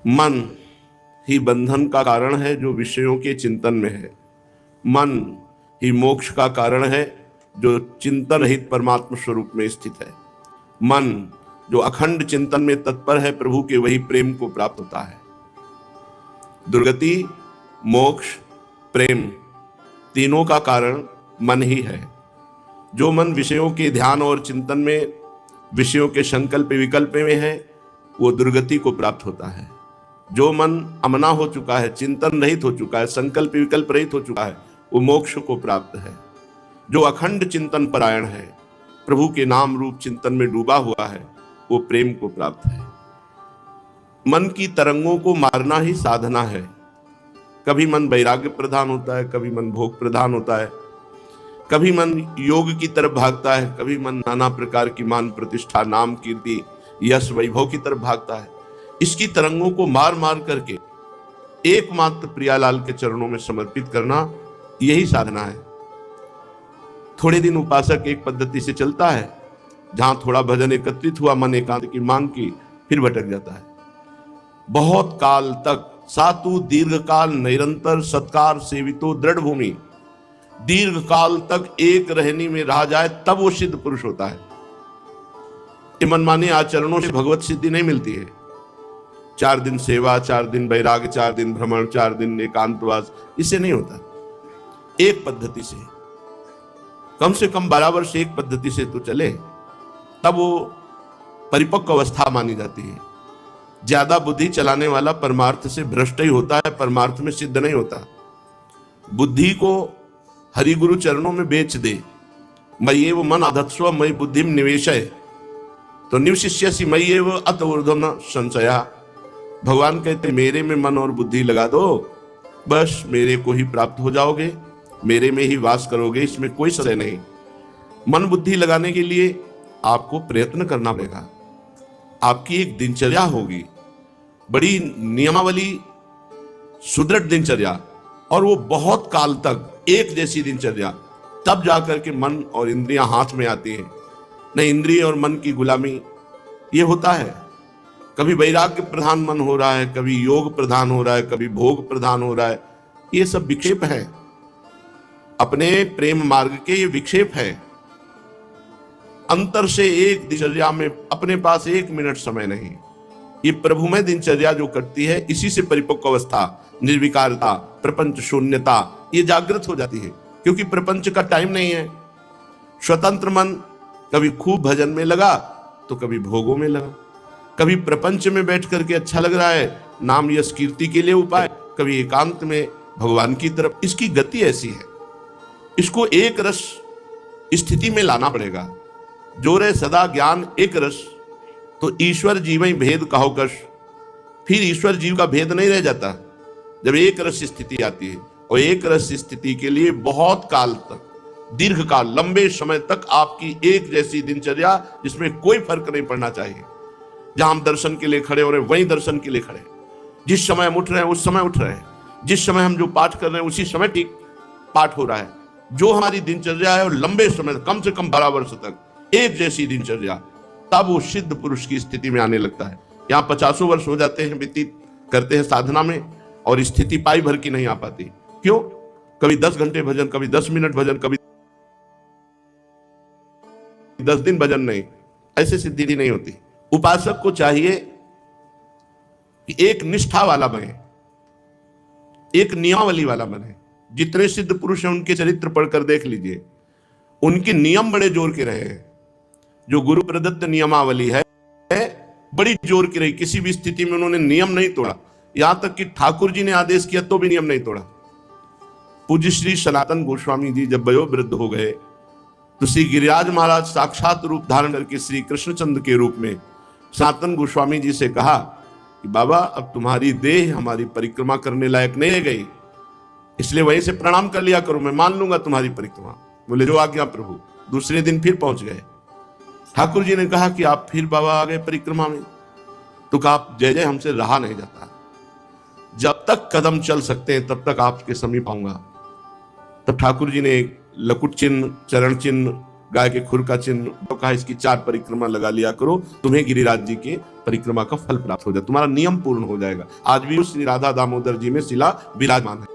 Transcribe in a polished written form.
मन ही बंधन का कारण है जो विषयों के चिंतन में है। मन ही मोक्ष का कारण है जो चिंतन रहित परमात्मा स्वरूप में स्थित है। मन जो अखंड चिंतन में तत्पर है प्रभु के, वही प्रेम को प्राप्त होता है। दुर्गति, मोक्ष, प्रेम तीनों का कारण मन ही है। जो मन विषयों के ध्यान और चिंतन में, विषयों के संकल्प विकल्प में है, वो दुर्गति को प्राप्त होता है। जो मन अमना हो चुका है, चिंतन रहित हो चुका है, संकल्प विकल्प रहित हो चुका है, वो मोक्ष को प्राप्त है। जो अखंड चिंतन परायण है, प्रभु के नाम रूप चिंतन में डूबा हुआ है, वो प्रेम को प्राप्त है। मन की तरंगों को मारना ही साधना है। कभी मन वैराग्य प्रधान होता है, कभी मन भोग प्रधान होता है, कभी मन योग की तरफ भागता है, कभी मन नाना प्रकार की मान प्रतिष्ठा, नाम, कीर्ति, यश, वैभव की तरफ भागता है। इसकी तरंगों को मार मार करके एकमात्र प्रियालाल के चरणों में समर्पित करना, यही साधना है। थोड़े दिन उपासक एक पद्धति से चलता है, जहां थोड़ा भजन एकत्रित हुआ, मन एकांत की मांग की, फिर भटक जाता है। बहुत काल तक सातु दीर्घ काल निरंतर सत्कार सेवितो दृढ़ भूमि, दीर्घ काल तक एक रहनी में रहा जाए तब वो सिद्ध पुरुष होता है। ये मनमाने आचरणों से भगवत सिद्धि नहीं मिलती है। 4 दिन सेवा, 4 दिन वैराग्य, 4 दिन भ्रमण, 4 दिन एकांतवास, इससे नहीं होता। एक पद्धति से, कम से कम 12 वर्ष एक पद्धति से तो चले, तब वो परिपक्व अवस्था मानी जाती है। ज्यादा बुद्धि चलाने वाला परमार्थ से भ्रष्ट ही होता है, परमार्थ में सिद्ध नहीं होता। बुद्धि को हरि गुरु चरणों में बेच दे, मय्येव मन अधत्स्व मयि बुद्धिम निवेशय, तो निवशिष्यसि मय्येव अत ऊर्ध्वं न संशया। भगवान कहते मेरे में मन और बुद्धि लगा दो, बस मेरे को ही प्राप्त हो जाओगे, मेरे में ही वास करोगे, इसमें कोई संशय नहीं। मन बुद्धि लगाने के लिए आपको प्रयत्न करना पड़ेगा। आपकी एक दिनचर्या होगी, बड़ी नियमावली, सुदृढ़ दिनचर्या, और वो बहुत काल तक एक जैसी दिनचर्या, तब जाकर के मन और इंद्रियां हाथ में आती हैं। नहीं, इंद्रिय और मन की गुलामी ये होता है। कभी वैराग्य प्रधान मन हो रहा है, कभी योग प्रधान हो रहा है, कभी भोग प्रधान हो रहा है। ये सब विक्षेप है, अपने प्रेम मार्ग के ये विक्षेप है। अंतर से एक दिनचर्या में अपने पास 1 मिनट समय नहीं। ये प्रभुमय दिनचर्या जो करती है, इसी से परिपक्व अवस्था, निर्विकारता, प्रपंच शून्यता, ये जागृत हो जाती है। क्योंकि प्रपंच का टाइम नहीं है। स्वतंत्र मन कभी खूब भजन में लगा तो कभी भोगों में लगा, कभी प्रपंच में बैठ करके अच्छा लग रहा है, नाम यश कीर्ति के लिए उपाय, कभी एकांत में भगवान की तरफ। इसकी गति ऐसी है, इसको एक रस स्थिति में लाना पड़ेगा। जो रे सदा ज्ञान एक रस, तो ईश्वर जीव ही भेद कहो कश। फिर ईश्वर जीव का भेद नहीं रह जाता जब एक रस स्थिति आती है। और एक रस स्थिति के लिए बहुत काल तक, दीर्घ काल, लंबे समय तक आपकी एक जैसी दिनचर्या, जिसमें कोई फर्क नहीं पड़ना चाहिए। जहां हम दर्शन के लिए खड़े हो रहे हैं वहीं दर्शन के लिए खड़े, जिस समय हम उठ रहे हैं उस समय उठ रहे हैं, जिस समय हम जो पाठ कर रहे हैं उसी समय ठीक पाठ हो रहा है। जो हमारी दिनचर्या है और लंबे समय, कम से कम 12 वर्ष तक एक जैसी दिनचर्या, तब वो सिद्ध पुरुष की स्थिति में आने लगता है। यहाँ 50 वर्ष हो जाते हैं व्यतीत करते हैं साधना में, और स्थिति पाई भर की नहीं आ पाती। क्यों? कभी 10 घंटे भजन, कभी 10 मिनट भजन, कभी 10 दिन भजन नहीं, ऐसे सिद्धि नहीं होती। उपासक को चाहिए कि एक निष्ठा वाला बने, एक नियमावली वाला बने। जितने सिद्ध पुरुष हैं उनके चरित्र पढ़कर देख लीजिए, उनके नियम बड़े जोर के रहे हैं। जो गुरु प्रदत्त नियमावली है बड़ी जोर की रही, किसी भी स्थिति में उन्होंने नियम नहीं तोड़ा। यहां तक कि ठाकुर जी ने आदेश किया तो भी नियम नहीं तोड़ा। पूज्य श्री सनातन गोस्वामी जी जब वयोवृद्ध हो गए तो श्री गिरिराज महाराज साक्षात रूप धारण करके श्री कृष्णचंद्र के रूप में सनातन गोस्वामी जी से कहा कि बाबा अब तुम्हारी देह हमारी परिक्रमा करने लायक नहीं रह गई, इसलिए वहीं से प्रणाम कर लिया करो, मैं मान लूंगा तुम्हारी परिक्रमा। बोले जो आज्ञा प्रभु। दूसरे दिन फिर पहुंच गए। ठाकुर जी ने कहा कि आप फिर बाबा आ गए परिक्रमा में, तो कहा जय जय हमसे रहा नहीं जाता, जब तक कदम चल सकते हैं तब तक आपके समीप आऊंगा। तब ठाकुर जी ने लकुट चिन्ह, चरण चिन्ह, गाय के खुर का चिन्ह तो कहा इसकी 4 परिक्रमा लगा लिया करो, तुम्हें गिरिराज जी के परिक्रमा का फल प्राप्त हो जाए, तुम्हारा नियम पूर्ण हो जाएगा। आज भी श्री राधा दामोदर जी में शिला विराजमान है।